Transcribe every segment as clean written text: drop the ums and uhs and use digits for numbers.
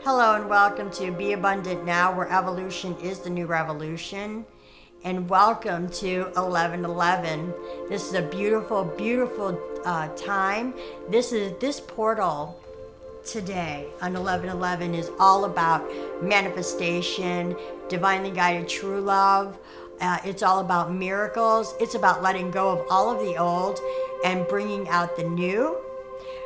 Hello and welcome to Be Abundant Now, where evolution is the new revolution. And welcome to 1111. This is a beautiful, beautiful time. This portal today on 1111 is all about manifestation, divinely guided true love. It's all about miracles. It's about letting go of all of the old and bringing out the new.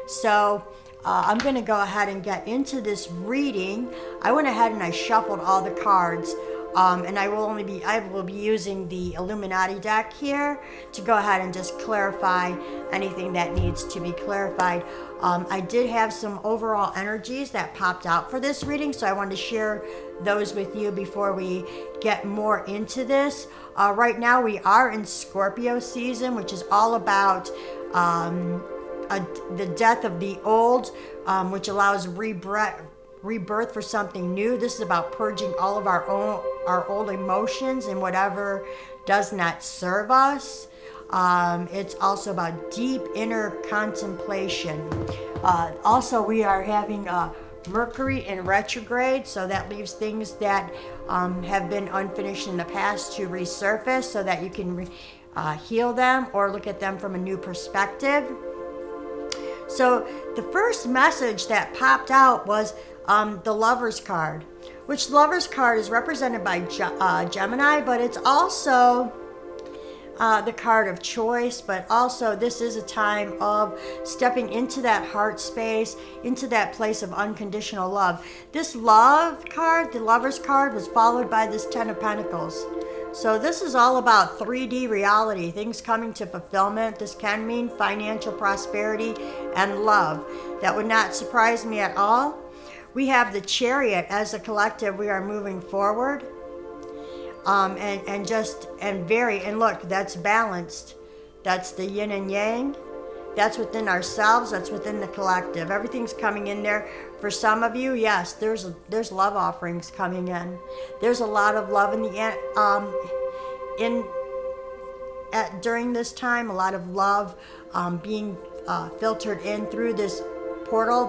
So I'm going to go ahead and get into this reading. I went ahead and I shuffled all the cards, and I will be using the Illuminati deck here to go ahead and just clarify anything that needs to be clarified. I did have some overall energies that popped out for this reading, so I wanted to share those with you before we get more into this. Right now we are in Scorpio season, which is all about the death of the old, which allows rebirth for something new. This is about purging all of our old emotions and whatever does not serve us. It's also about deep inner contemplation. Also, we are having Mercury in retrograde, so that leaves things that have been unfinished in the past to resurface so that you can heal them or look at them from a new perspective. So the first message that popped out was the Lover's card, which the Lover's card is represented by Gemini, but it's also the card of choice. But also this is a time of stepping into that heart space, into that place of unconditional love. This love card, the Lover's card, was followed by this Ten of Pentacles. So this is all about 3D reality, things coming to fulfillment. This can mean financial prosperity and love. That would not surprise me at all. We have the Chariot. As a collective, we are moving forward. And look, that's balanced. That's the yin and yang. That's within ourselves. That's within the collective. Everything's coming in there. For some of you, yes, there's love offerings coming in. There's a lot of love during this time. A lot of love being filtered in through this portal.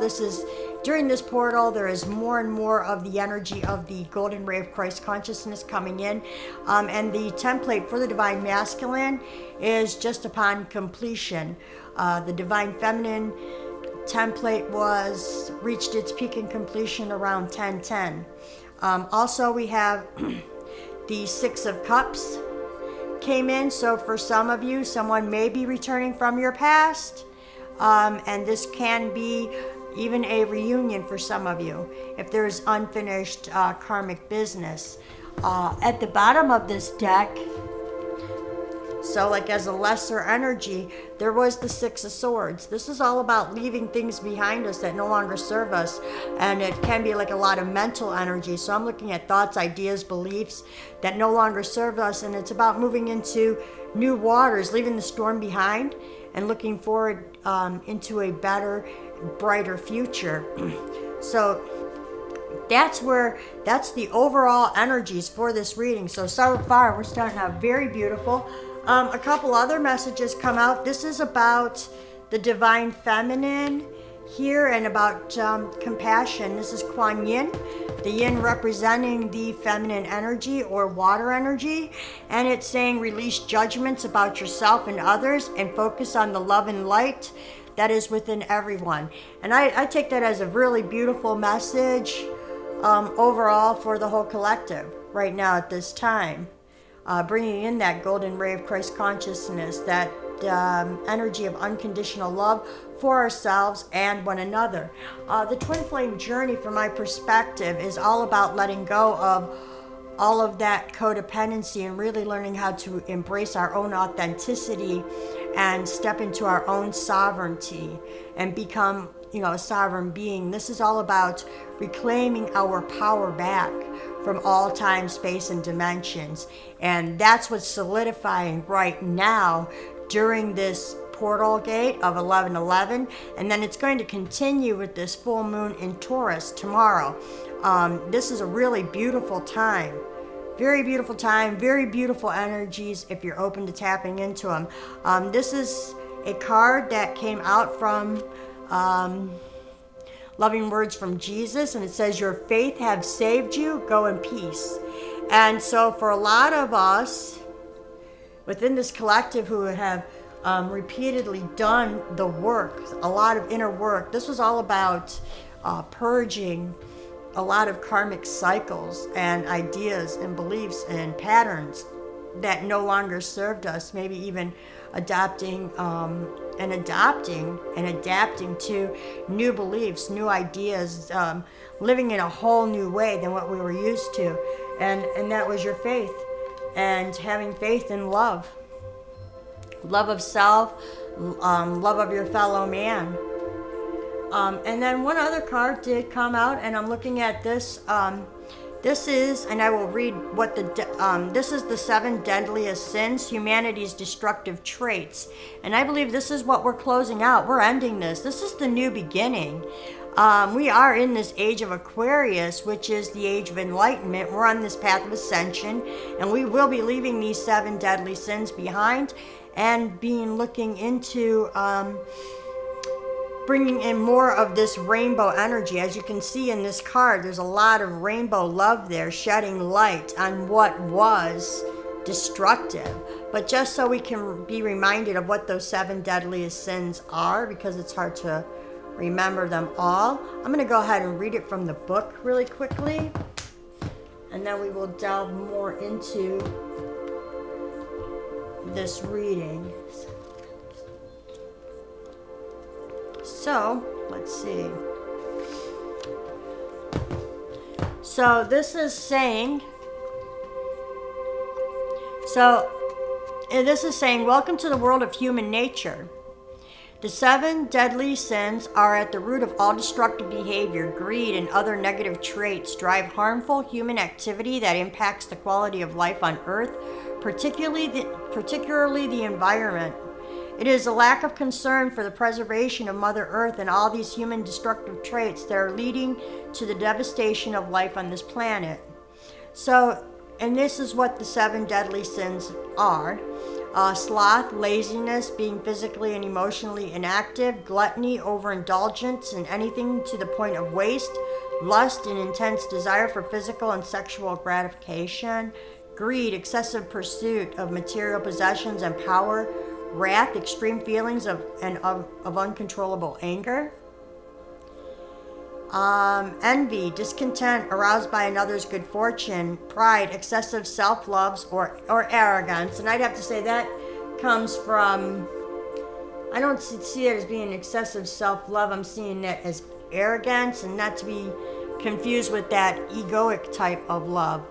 During this portal, there is more and more of the energy of the golden ray of Christ consciousness coming in. And the template for the divine masculine is just upon completion. The divine feminine template reached its peak in completion around 10:10. Also, we have the Six of Cups came in. So for some of you, someone may be returning from your past. And this can be even a reunion for some of you if there's unfinished karmic business. At the bottom of this deck, so like as a lesser energy, there was the Six of Swords. This is all about leaving things behind us that no longer serve us, and it can be like a lot of mental energy. So I'm looking at thoughts, ideas, beliefs that no longer serve us, and it's about moving into new waters, leaving the storm behind and looking forward into a better, brighter future. So that's the overall energies for this reading. So far we're starting out very beautiful. A couple other messages come out. This is about the divine feminine here and about compassion. This is Kuan Yin, the yin representing the feminine energy or water energy, and it's saying release judgments about yourself and others and focus on the love and light that is within everyone. And I take that as a really beautiful message overall for the whole collective right now at this time. Bringing in that golden ray of Christ consciousness, that energy of unconditional love for ourselves and one another. The twin flame journey, from my perspective, is all about letting go of all of that codependency and really learning how to embrace our own authenticity and step into our own sovereignty and become, a sovereign being. This is all about reclaiming our power back from all time, space, and dimensions. And that's what's solidifying right now during this portal gate of 1111. And then it's going to continue with this full moon in Taurus tomorrow. This is a really beautiful time. Very beautiful time, very beautiful energies if you're open to tapping into them. This is a card that came out from loving words from Jesus, and it says, your faith have saved you, go in peace. And so for a lot of us within this collective who have repeatedly done the work, a lot of inner work, this was all about purging a lot of karmic cycles and ideas and beliefs and patterns that no longer served us, maybe even adapting and adapting to new beliefs, new ideas, living in a whole new way than what we were used to. And that was your faith, and having faith in love. Love of self, love of your fellow man. And then one other card did come out, and I'm looking at this. This is, and I will read what this is the 7 deadliest sins, humanity's destructive traits. And I believe this is what we're closing out. We're ending this. This is the new beginning. We are in this age of Aquarius, which is the age of enlightenment. We're on this path of ascension, and we will be leaving these 7 deadly sins behind and looking into bringing in more of this rainbow energy. As you can see in this card, there's a lot of rainbow love there, shedding light on what was destructive. But just so we can be reminded of what those 7 deadliest sins are, because it's hard to remember them all, I'm going to go ahead and read it from the book really quickly, and then we will delve more into this reading. So, let's see. So, this is saying, welcome to the world of human nature. The 7 deadly sins are at the root of all destructive behavior. Greed and other negative traits drive harmful human activity that impacts the quality of life on Earth, particularly the environment. It is a lack of concern for the preservation of Mother Earth and all these human destructive traits that are leading to the devastation of life on this planet. So, and this is what the 7 deadly sins are. Sloth, laziness, being physically and emotionally inactive, gluttony, overindulgence in anything to the point of waste, lust and intense desire for physical and sexual gratification, greed, excessive pursuit of material possessions and power, wrath, extreme feelings of uncontrollable anger, envy, discontent aroused by another's good fortune, pride, excessive self-love or arrogance. And I'd have to say that comes from, I don't see it as being excessive self-love. I'm seeing it as arrogance, and not to be confused with that egoic type of love.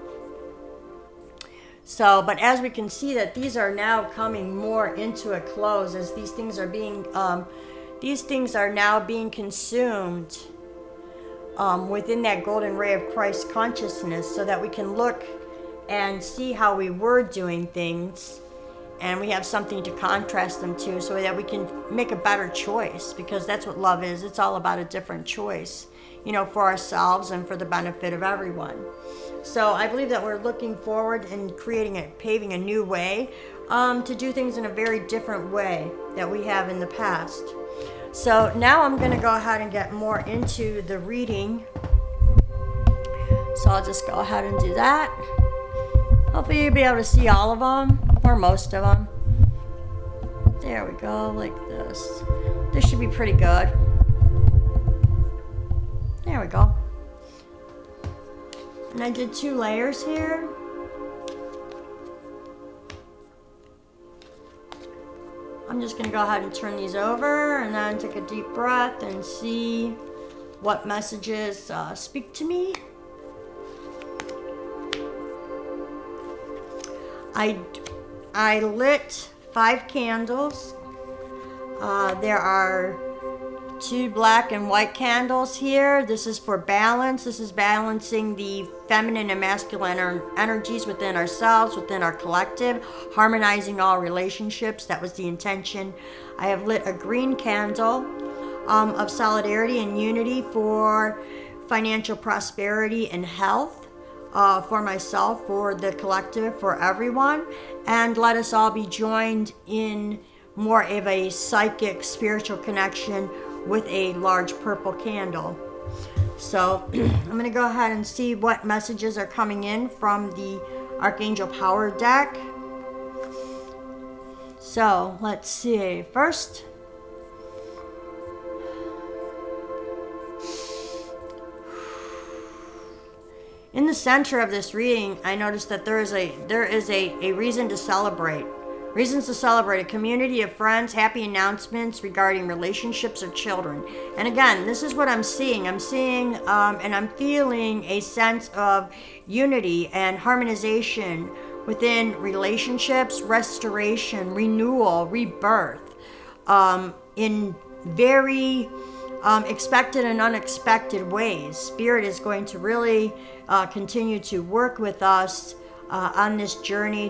So, but as we can see that these are now coming more into a close, as these things are now being consumed within that golden ray of Christ consciousness, so that we can look and see how we were doing things, and we have something to contrast them to, so that we can make a better choice, because that's what love is. It's all about a different choice, you know, for ourselves and for the benefit of everyone. So I believe that we're looking forward and paving a new way to do things in a very different way that we have in the past. So now I'm going to go ahead and get more into the reading. So I'll just go ahead and do that. Hopefully you'll be able to see all of them, or most of them. There we go, like this. This should be pretty good. There we go. And I did 2 layers here. I'm just going to go ahead and turn these over, and then take a deep breath and see what messages speak to me. I lit 5 candles. There are 2 black and white candles here. This is for balance. This is balancing the feminine and masculine energies within ourselves, within our collective, harmonizing all relationships. That was the intention. I have lit a green candle of solidarity and unity for financial prosperity and health, for myself, for the collective, for everyone. And let us all be joined in more of a psychic, spiritual connection with a large purple candle. So I'm going to go ahead and see what messages are coming in from the Archangel Power deck. So let's see. First, in the center of this reading, I noticed that there is a reason to celebrate. Reasons to celebrate: a community of friends, happy announcements regarding relationships or children. And again, this is what I'm seeing. I'm seeing and I'm feeling a sense of unity and harmonization within relationships, restoration, renewal, rebirth, in very expected and unexpected ways. Spirit is going to really continue to work with us on this journey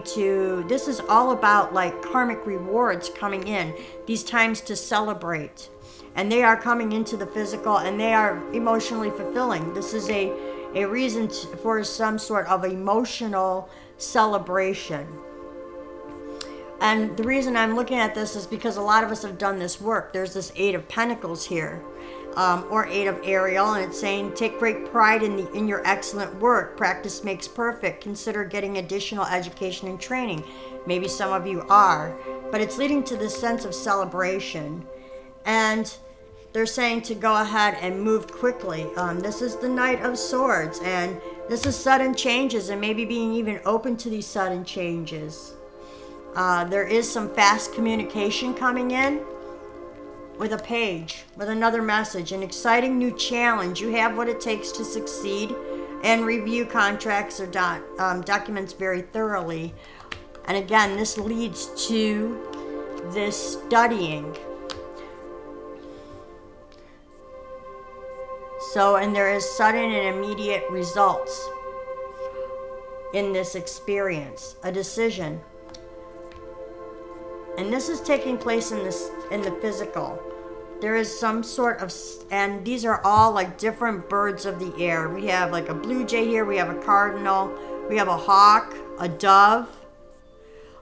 this is all about like karmic rewards coming in, these times to celebrate. And they are coming into the physical, and they are emotionally fulfilling. This is a reason for some sort of emotional celebration. And the reason I'm looking at this is because a lot of us have done this work. There's this Eight of Pentacles here, or Eight of Ariel, and it's saying take great pride in your excellent work. Practice makes perfect. Consider getting additional education and training. Maybe some of you are, but it's leading to this sense of celebration. And they're saying to go ahead and move quickly. This is the Knight of Swords, and this is sudden changes, and maybe being even open to these sudden changes. There is some fast communication coming in with a page, with another message, an exciting new challenge. You have what it takes to succeed, and review contracts or documents very thoroughly. And again, this leads to this studying. So, and there is sudden and immediate results in this experience, a decision. And this is taking place in the physical. There is some sort of, and these are all like different birds of the air. We have like a blue jay here, we have a cardinal, we have a hawk, a dove.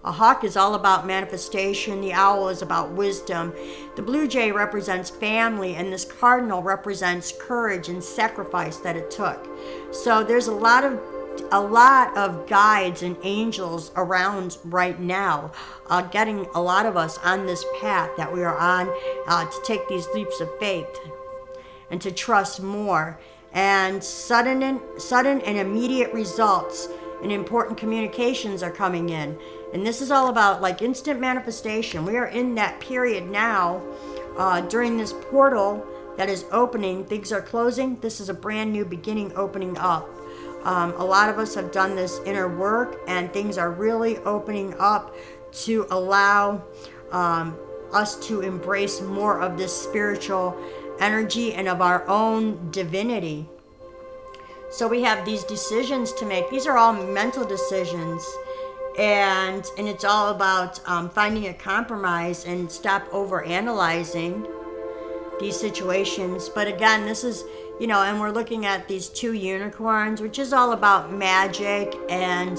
A hawk is all about manifestation. The owl is about wisdom. The blue jay represents family, and this cardinal represents courage and sacrifice that it took. So there's a lot of guides and angels around right now, getting a lot of us on this path that we are on, to take these leaps of faith and to trust more. And sudden and immediate results and important communications are coming in. And this is all about like instant manifestation. We are in that period now, during this portal that is opening. Things are closing. This is a brand new beginning opening up. A lot of us have done this inner work, and things are really opening up to allow us to embrace more of this spiritual energy and of our own divinity. So we have these decisions to make. These are all mental decisions, and it's all about finding a compromise and stop over analyzing these situations. But again, this is, you know, and we're looking at these two unicorns, which is all about magic, and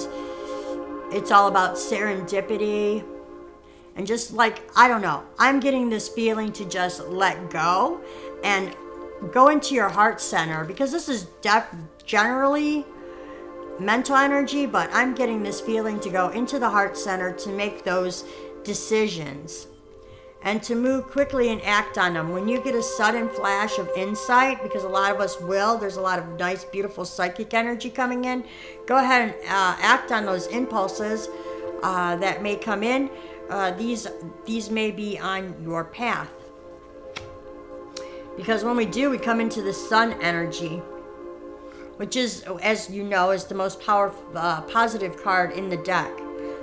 it's all about serendipity. And just like, I don't know, I'm getting this feeling to just let go and go into your heart center, because this is generally mental energy, but I'm getting this feeling to go into the heart center to make those decisions and to move quickly and act on them. When you get a sudden flash of insight, because a lot of us will, there's a lot of nice, beautiful psychic energy coming in, go ahead and act on those impulses that may come in. These may be on your path. Because when we do, we come into the sun energy, which is, as you know, is the most powerful, positive card in the deck.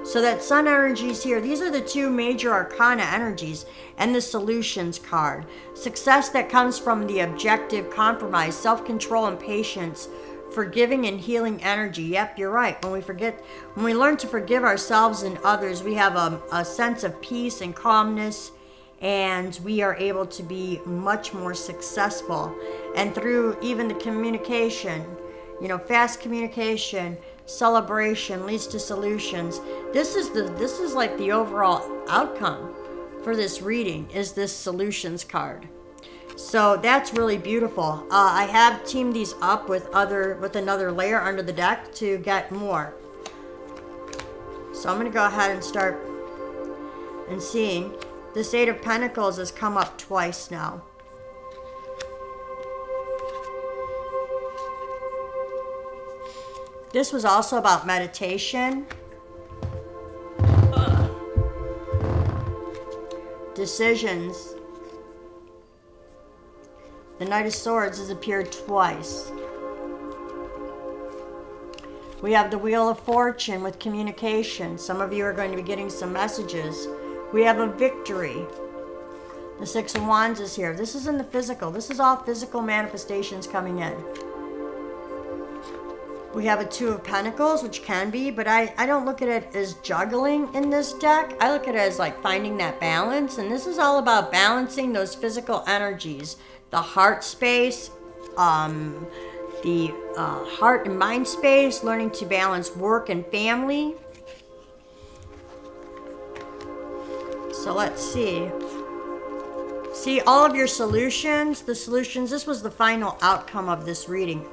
So that sun energy is here. These are the two major arcana energies, and the solutions card. Success that comes from the objective, compromise, self-control, and patience, forgiving and healing energy. Yep, you're right. When we learn to forgive ourselves and others, we have a sense of peace and calmness, and we are able to be much more successful. And through even the communication, you know, fast communication, celebration leads to solutions. This is like the overall outcome for this reading, is this solutions card. So that's really beautiful. I have teamed these up with another layer under the deck to get more. So I'm going to go ahead and start and seeing. This Eight of Pentacles has come up twice now. This was also about meditation, decisions. The Knight of Swords has appeared twice. We have the Wheel of Fortune with communication. Some of you are going to be getting some messages. We have a victory. The Six of Wands is here. This is in the physical. This is all physical manifestations coming in. We have a Two of Pentacles, which can be, but I don't look at it as juggling in this deck. I look at it as like finding that balance. And this is all about balancing those physical energies. The heart space, the heart and mind space, learning to balance work and family. So let's see. See all of your solutions, this was the final outcome of this reading.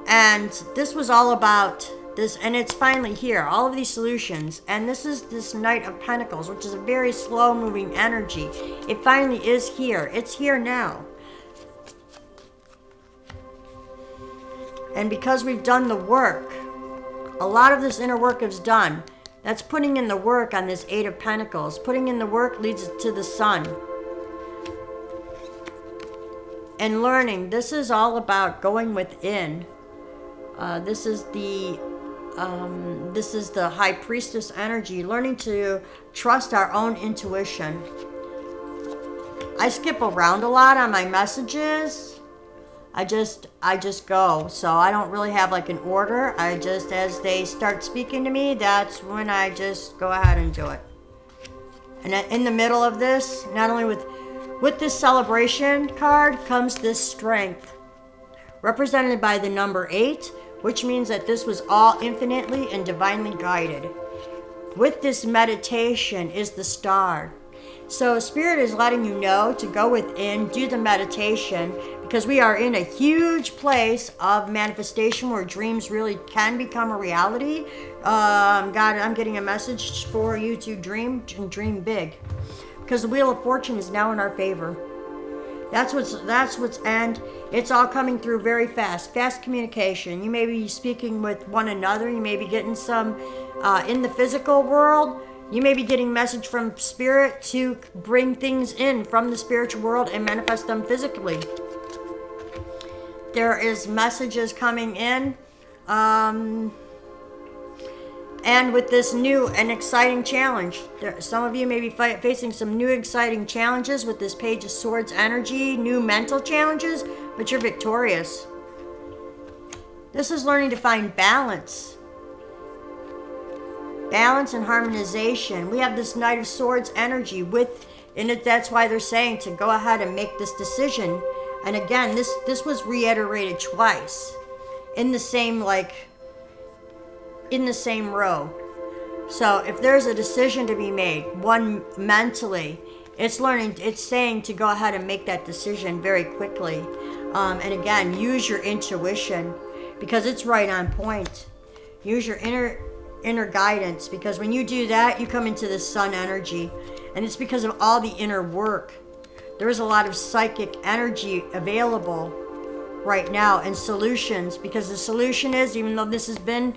And this was all about this, and it's finally here, all of these solutions. And this is this Knight of Pentacles, which is a very slow moving energy. It finally is here. It's here now. And because we've done the work, a lot of this inner work is done. That's putting in the work on this Eight of Pentacles. Putting in the work leads to the Sun. And learning, this is all about going within. This is the High Priestess energy, learning to trust our own intuition. I skip around a lot on my messages. I just go. So I don't really have like an order. I just, as they start speaking to me, that's when I just go ahead and do it. And in the middle of this, not only with this celebration card comes this strength, represented by the number 8, which means that this was all infinitely and divinely guided. With this meditation is the Star. So Spirit is letting you know to go within, do the meditation, because we are in a huge place of manifestation where dreams really can become a reality. God, I'm getting a message for you to dream and dream big, because the Wheel of Fortune is now in our favor. That's what's, and it's all coming through very fast communication. You may be speaking with one another. You may be getting some in the physical world. You may be getting message from Spirit to bring things in from the spiritual world and manifest them physically. There is messages coming in. And with this new and exciting challenge, some of you may be facing some new exciting challenges with this Page of Swords energy, new mental challenges, but you're victorious. This is learning to find balance. Balance and harmonization. We have this Knight of Swords energy in it. That's why they're saying to go ahead and make this decision. And again, this was reiterated twice in the same row. So if there's a decision to be made, one mentally, it's saying to go ahead and make that decision very quickly. And again, use your intuition, because it's right on point. Use your inner guidance, because when you do that, you come into the Sun energy, and it's because of all the inner work. There is a lot of psychic energy available right now, and solutions, because the solution is, even though this has been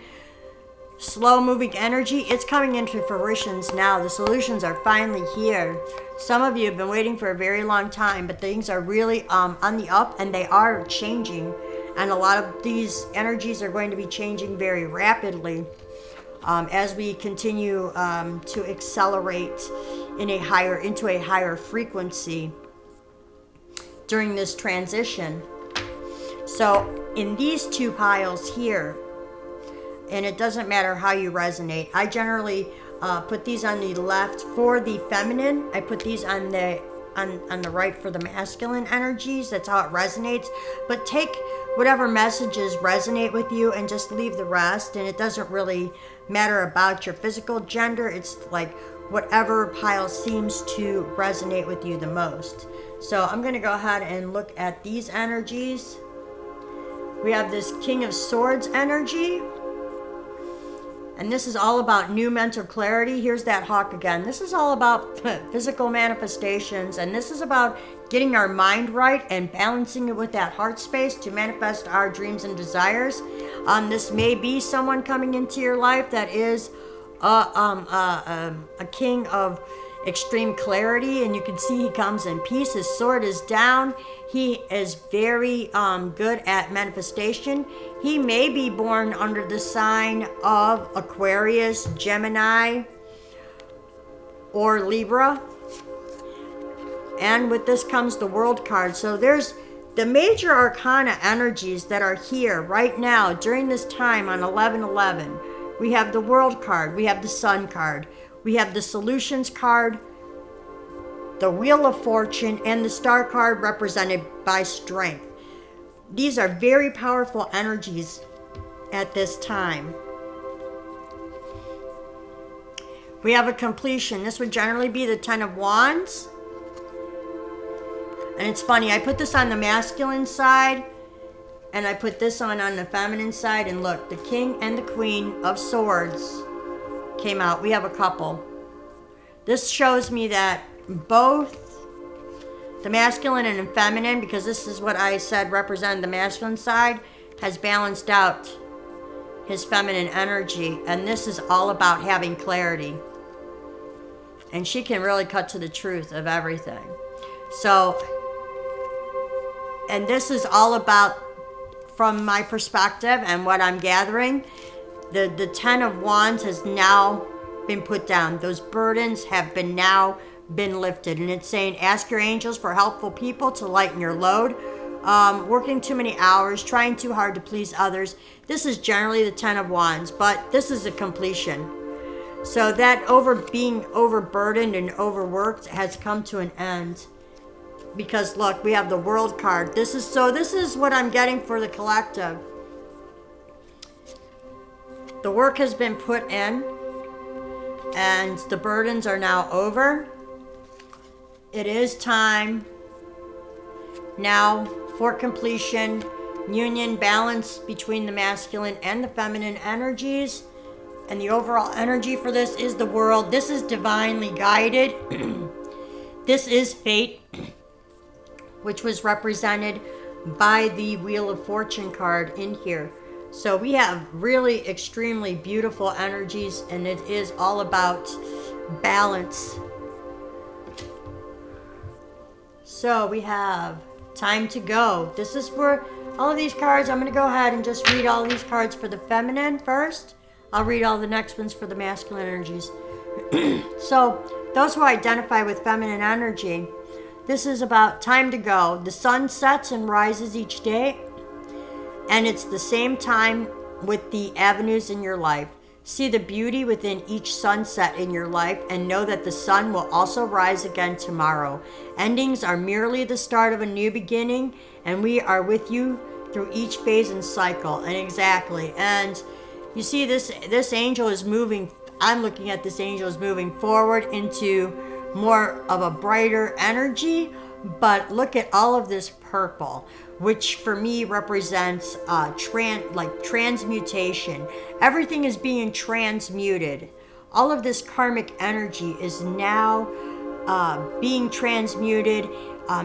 slow moving energy, it's coming into fruitions now. The solutions are finally here. Some of you have been waiting for a very long time, but things are really on the up, and they are changing, and a lot of these energies are going to be changing very rapidly. As we continue to accelerate into a higher frequency during this transition. So in these two piles here, and it doesn't matter how you resonate, I generally put these on the left for the feminine. I put these on the right for the masculine energies. That's how it resonates. But take whatever messages resonate with you and just leave the rest. And it doesn't really matter about your physical gender. It's like whatever pile seems to resonate with you the most. So I'm going to go ahead and look at these energies. We have this King of Swords energy. And this is all about new mental clarity. Here's that hawk again. This is all about physical manifestations. And this is about getting our mind right and balancing it with that heart space to manifest our dreams and desires. This may be someone coming into your life that is a king of extreme clarity, and you can see he comes in peace. His sword is down. He is very good at manifestation. He may be born under the sign of Aquarius, Gemini, or Libra. And with this comes the World card. So there's the major arcana energies that are here right now during this time on 11/11. We have the World card, we have the Sun card, we have the Solutions card, the Wheel of Fortune, and the Star card represented by Strength. These are very powerful energies at this time. We have a completion. This would generally be the Ten of Wands. And it's funny, I put this on the masculine side, and I put this on the feminine side, and look, the King and the Queen of Swords came out. We have a couple. This shows me that both the masculine and feminine, because this is what I said represented the masculine side, has balanced out his feminine energy. And this is all about having clarity. And she can really cut to the truth of everything. So, and this is all about, from my perspective and what I'm gathering, the Ten of Wands has now been put down. Those burdens have been lifted. And it's saying, ask your angels for helpful people to lighten your load. Working too many hours, trying too hard to please others. This is generally the Ten of Wands, but this is a completion. So that being overburdened and overworked has come to an end. Because look, we have the World card. This is what I'm getting for the collective. The work has been put in, and the burdens are now over. It is time now for completion, union, balance between the masculine and the feminine energies. And the overall energy for this is the World. This is divinely guided. This is fate, which was represented by the Wheel of Fortune card in here. So we have really extremely beautiful energies, and it is all about balance. So we have time to go. This is for all of these cards. I'm going to go ahead and just read all of these cards for the feminine first. I'll read all the next ones for the masculine energies. So those who identify with feminine energy, this is about time to go. The sun sets and rises each day, and it's the same time with the avenues in your life. See the beauty within each sunset in your life, and know that the sun will also rise again tomorrow. Endings are merely the start of a new beginning, and we are with you through each phase and cycle. And exactly. And you see this angel is moving. I'm looking at this angel is moving forward into more of a brighter energy. But look at all of this purple, which for me represents transmutation. Everything is being transmuted. All of this karmic energy is now being transmuted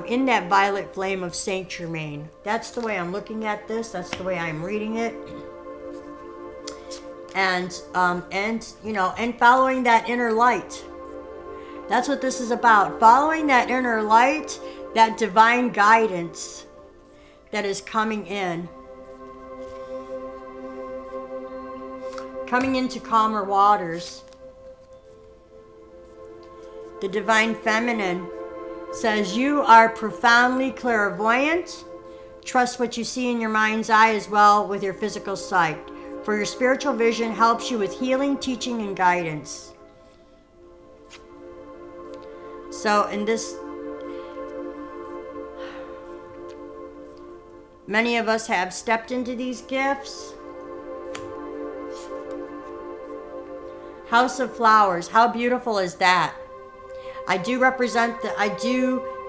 in that violet flame of Saint Germain. That's the way I'm looking at this. That's the way I'm reading it. And following that inner light. That's what this is about. Following that inner light, that divine guidance that is coming in. Coming into calmer waters. The divine feminine says, you are profoundly clairvoyant. Trust what you see in your mind's eye as well with your physical sight. For your spiritual vision helps you with healing, teaching, and guidance. So in this, many of us have stepped into these gifts. House of Flowers, how beautiful is that? I do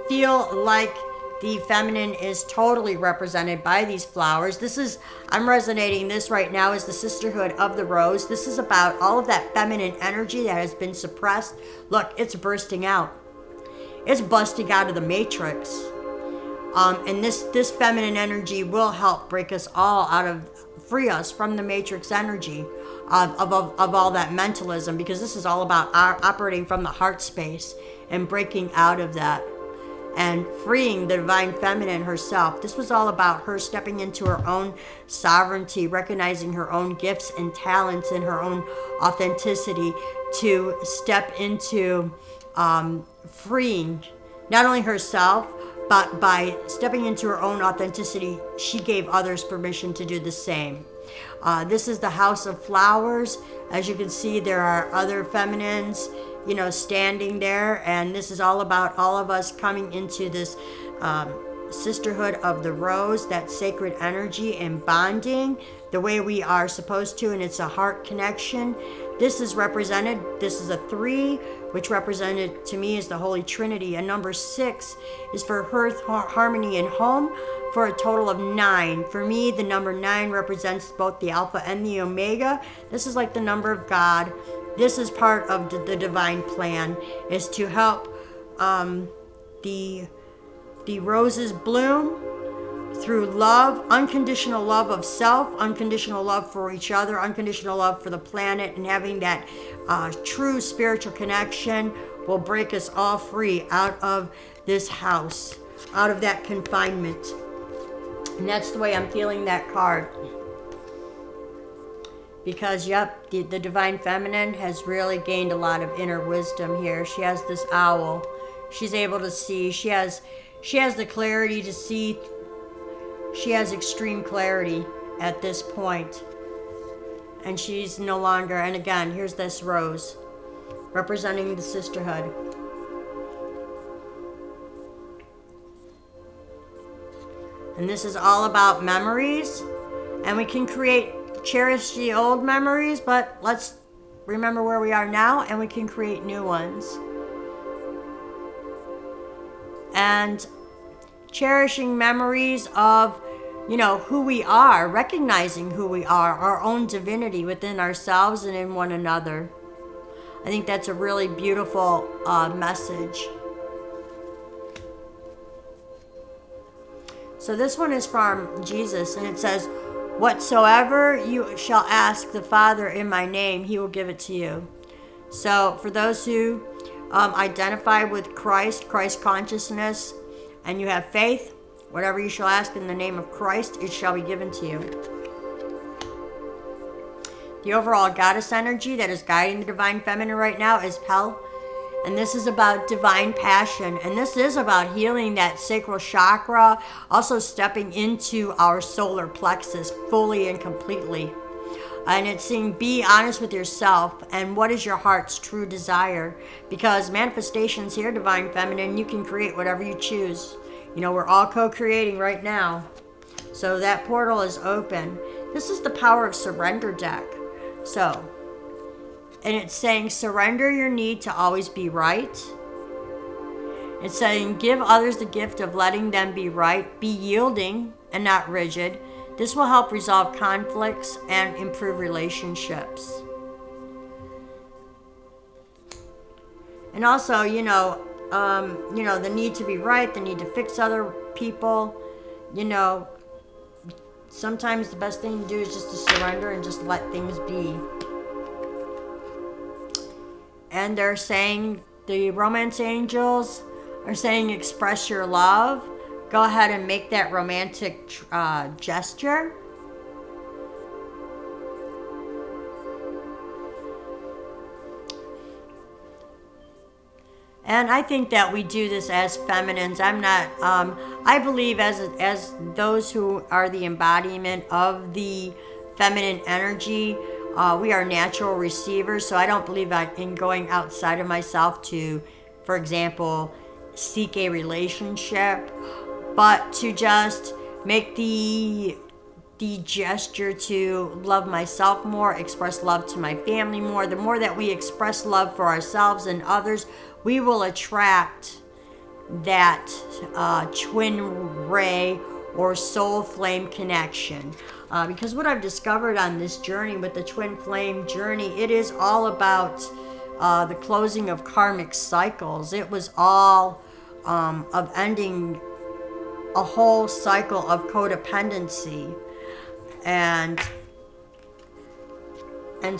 feel like the feminine is totally represented by these flowers. This is, I'm resonating this right now as the sisterhood of the rose. This is about all of that feminine energy that has been suppressed. Look, it's bursting out. It's busting out of the matrix. And this feminine energy will help break us all out of, free us from the matrix energy of all that mentalism, because this is all about operating from the heart space and breaking out of that and freeing the divine feminine herself. This was all about her stepping into her own sovereignty, recognizing her own gifts and talents and her own authenticity to step into freeing not only herself, but by stepping into her own authenticity, she gave others permission to do the same. This is the house of flowers. As you can see, there are other feminines, you know, standing there, and this is all about all of us coming into this sisterhood of the rose, that sacred energy and bonding the way we are supposed to, and it's a heart connection. This is represented, this is a 3, which represented to me is the Holy Trinity. And number 6 is for hearth, harmony, and home, for a total of 9. For me, the number 9 represents both the Alpha and the Omega. This is like the number of God. This is part of the divine plan, is to help the roses bloom through love, unconditional love of self, unconditional love for each other, unconditional love for the planet, and having that true spiritual connection will break us all free out of this house, out of that confinement. And that's the way I'm feeling that card. Because, yep, the divine feminine has really gained a lot of inner wisdom here. She has this owl. She's able to see. She has the clarity to see. She has extreme clarity at this point. And she's no longer, and again, here's this rose representing the sisterhood. And this is all about memories. And we can cherish the old memories, but let's remember where we are now, and we can create new ones. And cherishing memories of, you know, who we are, recognizing who we are, our own divinity within ourselves and in one another. I think that's a really beautiful message. So this one is from Jesus, and it says, "Whatsoever you shall ask the Father in my name, he will give it to you." So for those who identify with Christ consciousness, and you have faith, whatever you shall ask in the name of Christ, it shall be given to you. The overall goddess energy that is guiding the divine feminine right now is Pel. And this is about divine passion. And this is about healing that sacral chakra, also stepping into our solar plexus fully and completely. And it's saying, be honest with yourself and what is your heart's true desire. Because manifestations here, divine feminine, you can create whatever you choose. You know, we're all co-creating right now. So that portal is open. This is the power of surrender deck. So, and it's saying, surrender your need to always be right. It's saying, give others the gift of letting them be right. Be yielding and not rigid. This will help resolve conflicts and improve relationships. And also, the need to be right, the need to fix other people. Sometimes the best thing to do is just to surrender and just let things be. And they're saying, the romance angels are saying, express your love. Go ahead and make that romantic gesture. And I think that we do this as feminines. I believe as those who are the embodiment of the feminine energy, we are natural receivers. So I don't believe in going outside of myself to, for example, seek a relationship, but to just make the gesture to love myself more, express love to my family more. The more that we express love for ourselves and others, we will attract that twin ray or soul flame connection. Because what I've discovered on this journey with the twin flame journey, it is all about the closing of karmic cycles. It was all of ending a whole cycle of codependency. And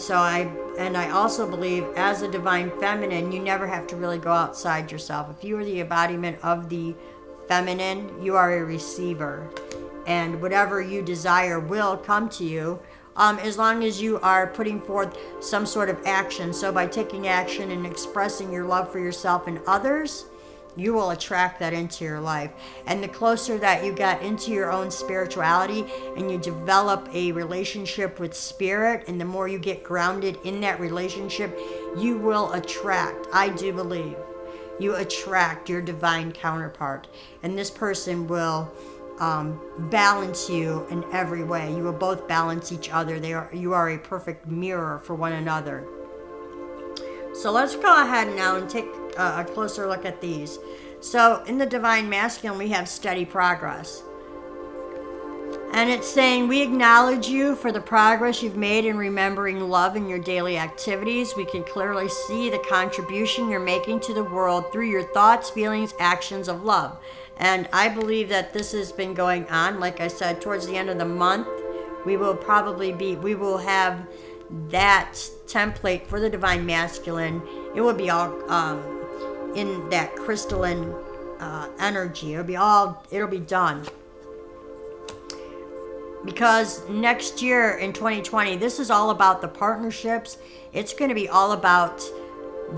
so I also believe, as a divine feminine, you never have to really go outside yourself. If you are the embodiment of the feminine, you are a receiver, and whatever you desire will come to you, as long as you are putting forth some sort of action. So by taking action and expressing your love for yourself and others, you will attract that into your life. And the closer that you get into your own spirituality and you develop a relationship with spirit, and the more you get grounded in that relationship, you will attract, I do believe, you attract your divine counterpart. And this person will balance you in every way. You will both balance each other. You are a perfect mirror for one another. So let's go ahead now and take a closer look at these. So in the divine masculine, we have steady progress. And it's saying, we acknowledge you for the progress you've made in remembering love in your daily activities. We can clearly see the contribution you're making to the world through your thoughts, feelings, actions of love. And I believe that this has been going on. Like I said, towards the end of the month, we will have that template for the divine masculine. It will be all in that crystalline energy. It'll be done. Because next year in 2020, this is all about the partnerships. It's going to be all about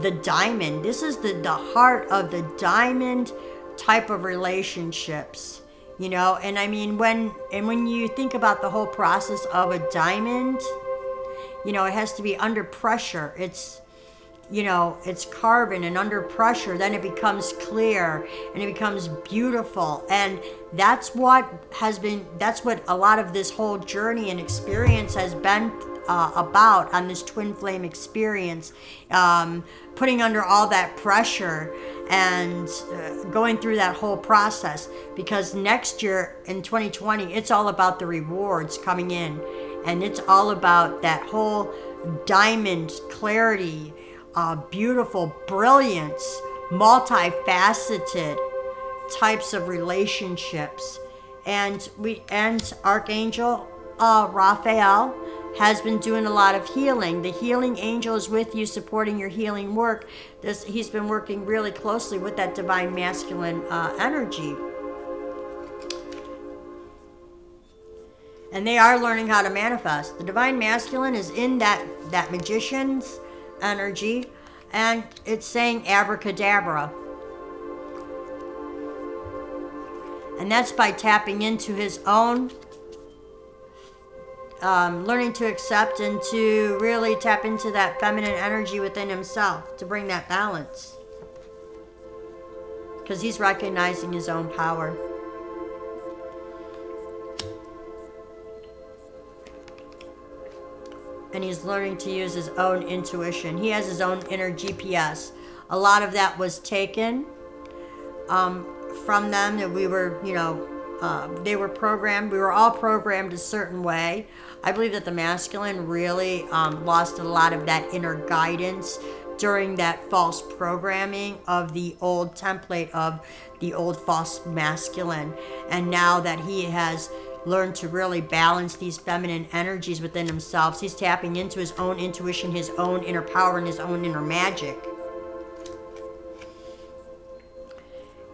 the diamond. This is the heart of the diamond type of relationships, you know. And I mean, when you think about the whole process of a diamond, you know, it has to be under pressure. It's, you know, it's carbon, and under pressure, then it becomes clear and it becomes beautiful. And that's what a lot of this whole journey and experience has been about on this twin flame experience, putting under all that pressure and going through that whole process. Because next year in 2020, it's all about the rewards coming in, and it's all about that whole diamond clarity, beautiful brilliance, multifaceted types of relationships. And Archangel Raphael has been doing a lot of healing. The healing angel is with you, supporting your healing work. He's been working really closely with that divine masculine energy. And they are learning how to manifest. The divine masculine is in that magician's energy, and it's saying abracadabra. And that's by tapping into his own, learning to accept and to really tap into that feminine energy within himself to bring that balance. Because he's recognizing his own power. And he's learning to use his own intuition. He has his own inner GPS. A lot of that was taken from them, that we were, you know, they were programmed. We were all programmed a certain way. I believe that the masculine really lost a lot of that inner guidance during that false programming of the old template of the old false masculine. And now that he has learned to really balance these feminine energies within himself, he's tapping into his own intuition, his own inner power, and his own inner magic.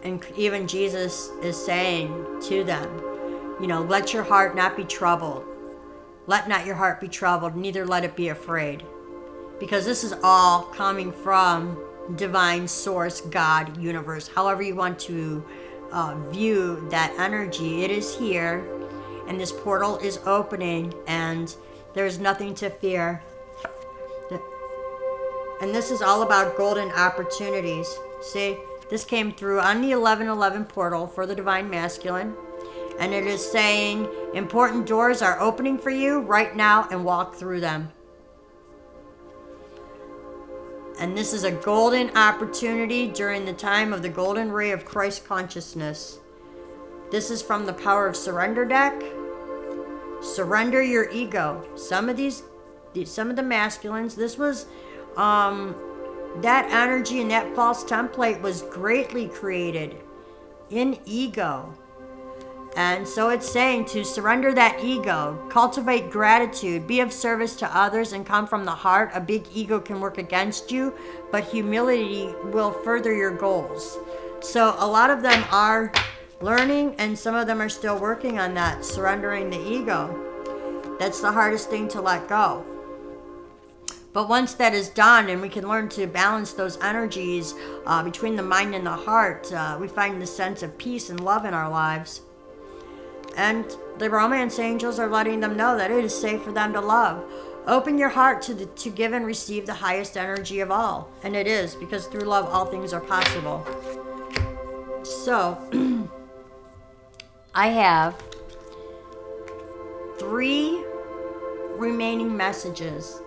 And even Jesus is saying to them, you know, let your heart not be troubled. Let not your heart be troubled, neither let it be afraid. Because this is all coming from divine source, God, universe, however you want to view that energy. It is here, and this portal is opening, and there's nothing to fear. And this is all about golden opportunities. See, this came through on the 1111 portal for the divine masculine. And it is saying, important doors are opening for you right now, and walk through them. And this is a golden opportunity during the time of the golden ray of Christ consciousness. This is from the Power of Surrender deck. Surrender your ego. Some of the masculines, this was that energy and that false template was greatly created in ego. And so it's saying to surrender that ego, cultivate gratitude, be of service to others, and come from the heart. A big ego can work against you, but humility will further your goals. So a lot of them are learning, and some of them are still working on that, surrendering the ego. That's the hardest thing to let go. But once that is done and we can learn to balance those energies between the mind and the heart, we find the sense of peace and love in our lives. And the romance angels are letting them know that it is safe for them to love. Open your heart to give and receive the highest energy of all. And it is, because through love all things are possible. So, I have 3 remaining messages.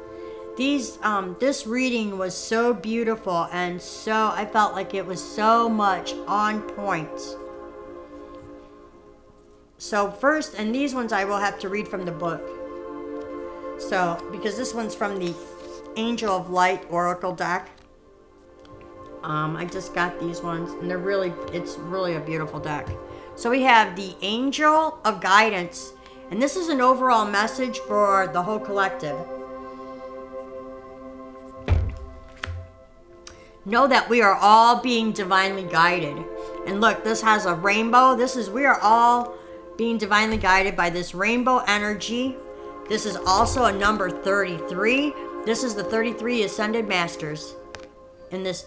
This reading was so beautiful, and so I felt like it was so much on point. So first, and these ones I will have to read from the book. So, because this one's from the Angel of Light Oracle deck. I just got these ones, and it's really a beautiful deck. So we have the Angel of Guidance, and this is an overall message for the whole collective. Know that we are all being divinely guided. And look, this has a rainbow. We are all being divinely guided by this rainbow energy. This is also a number 33. This is the 33 Ascended Masters in this,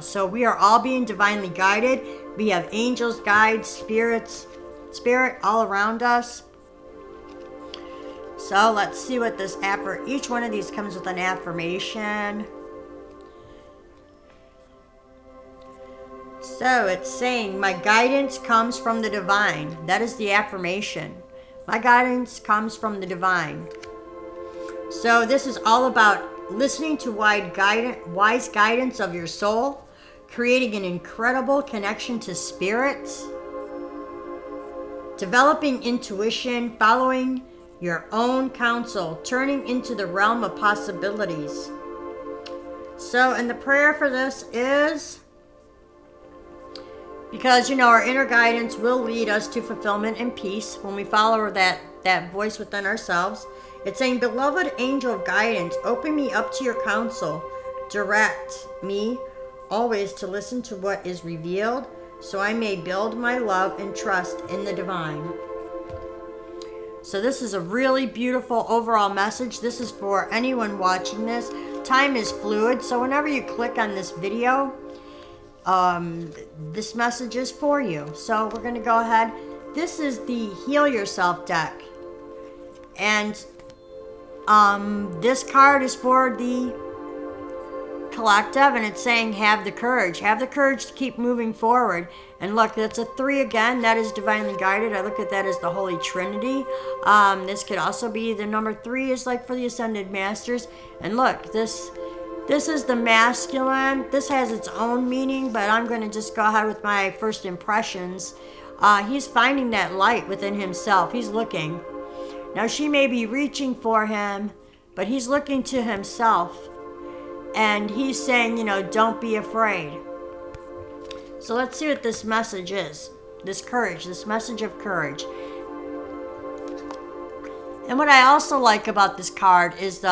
so we are all being divinely guided. We have angels, guides, spirit all around us. So let's see what this each one of these comes with an affirmation. So it's saying, my guidance comes from the divine. That is the affirmation. My guidance comes from the divine. So this is all about listening to wise guidance of your soul, creating an incredible connection to spirit, developing intuition, following your own counsel, turning into the realm of possibilities. So, and the prayer for this is, because, our inner guidance will lead us to fulfillment and peace when we follow that voice within ourselves. It's saying, beloved angel of guidance, open me up to your counsel. Direct me always to listen to what is revealed, so I may build my love and trust in the divine. So this is a really beautiful overall message. This is for anyone watching this. Time is fluid, so whenever you click on this video, this message is for you. So we're going to go ahead. This is the Heal Yourself deck. And this card is for the collective, and it's saying have the courage. Have the courage to keep moving forward. And look, that's a 3 again. That is divinely guided. I look at that as the Holy Trinity. This could also be the number 3 is like for the Ascended Masters. And look, this is the masculine. This has its own meaning, but I'm going to just go ahead with my first impressions. He's finding that light within himself. He's looking. Now, she may be reaching for him, but he's looking to himself. And he's saying, don't be afraid. So let's see what this message is. This courage, this message of courage. And what I also like about this card is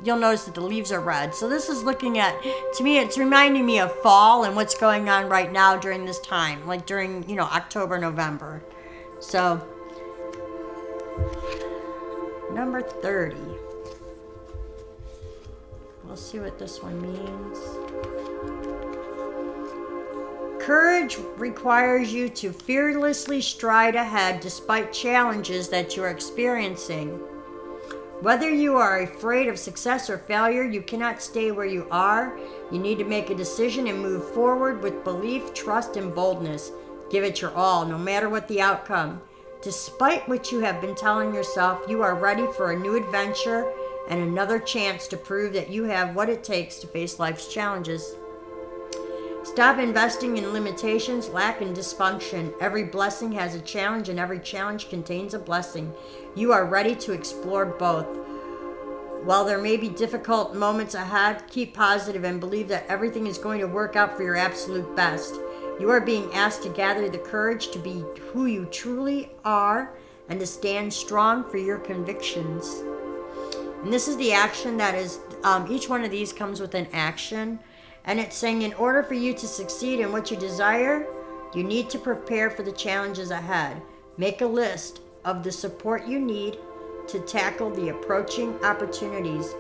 you'll notice that the leaves are red. So this is looking at, to me, it's reminding me of fall and what's going on right now during this time, like during, October, November. So, number 30. We'll see what this one means. Courage requires you to fearlessly stride ahead despite challenges that you are experiencing. Whether you are afraid of success or failure, you cannot stay where you are. You need to make a decision and move forward with belief, trust, and boldness. Give it your all, no matter what the outcome. Despite what you have been telling yourself, you are ready for a new adventure and another chance to prove that you have what it takes to face life's challenges. Stop investing in limitations, lack, and dysfunction. Every blessing has a challenge, and every challenge contains a blessing. You are ready to explore both. While there may be difficult moments ahead, keep positive and believe that everything is going to work out for your absolute best. You are being asked to gather the courage to be who you truly are and to stand strong for your convictions. And this is the action that is, each one of these comes with an action. And it's saying, in order for you to succeed in what you desire, you need to prepare for the challenges ahead. Make a list of the support you need to tackle the approaching opportunities.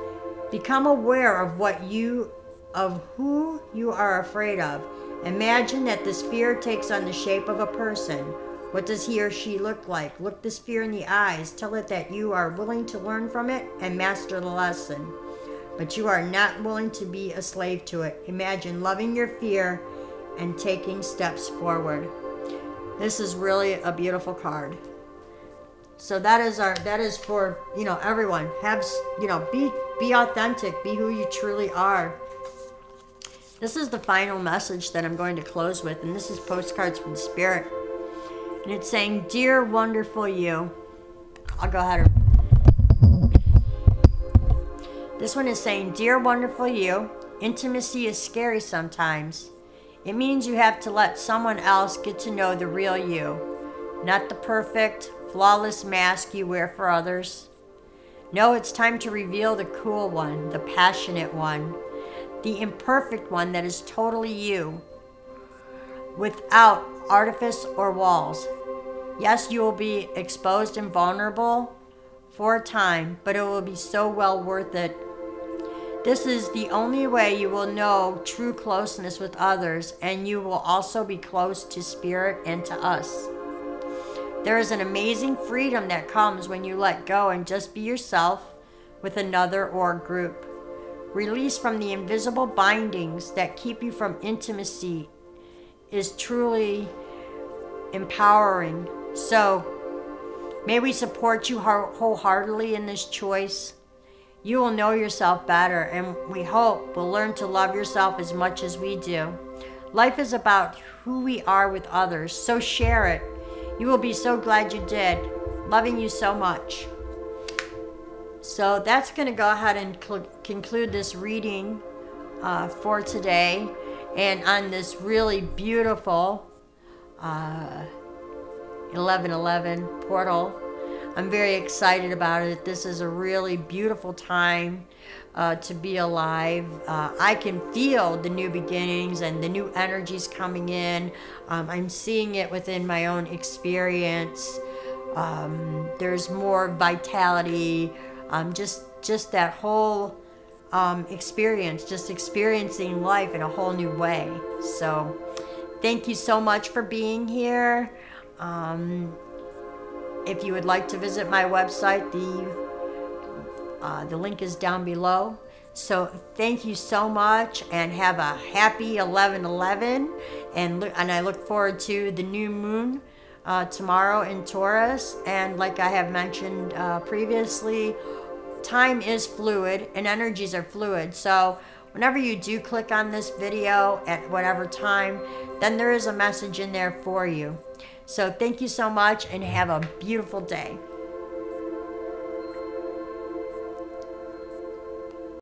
Become aware of who you are afraid of. Imagine that this fear takes on the shape of a person. What does he or she look like? Look this fear in the eyes. Tell it that you are willing to learn from it and master the lesson. But you are not willing to be a slave to it. Imagine loving your fear and taking steps forward. This is really a beautiful card. So that is for, everyone. Be authentic, be who you truly are. This is the final message that I'm going to close with, and this is Postcards from Spirit. And it's saying, "Dear wonderful you." I'll go ahead and this one is saying, "Dear wonderful you, intimacy is scary sometimes. It means you have to let someone else get to know the real you, not the perfect, flawless mask you wear for others. No, it's time to reveal the cool one, the passionate one, the imperfect one that is totally you, without artifice or walls. Yes, you will be exposed and vulnerable for a time, but it will be so well worth it. This is the only way you will know true closeness with others, and you will also be close to Spirit and to us. There is an amazing freedom that comes when you let go and just be yourself with another or group. Release from the invisible bindings that keep you from intimacy is truly empowering. So, may we support you wholeheartedly in this choice. You will know yourself better, and we hope will learn to love yourself as much as we do. Life is about who we are with others, so share it. You will be so glad you did. Loving you so much." So that's going to go ahead and conclude this reading for today. And on this really beautiful 1111 portal, I'm very excited about it. This is a really beautiful time to be alive. I can feel the new beginnings and the new energies coming in. I'm seeing it within my own experience. There's more vitality. Just that whole experience, just experiencing life in a whole new way. So thank you so much for being here. If you would like to visit my website, the link is down below. So thank you so much, and have a happy 11/11. And I look forward to the new moon tomorrow in Taurus. And like I have mentioned previously, time is fluid and energies are fluid. So whenever you do click on this video at whatever time, then there is a message in there for you. So thank you so much, and have a beautiful day.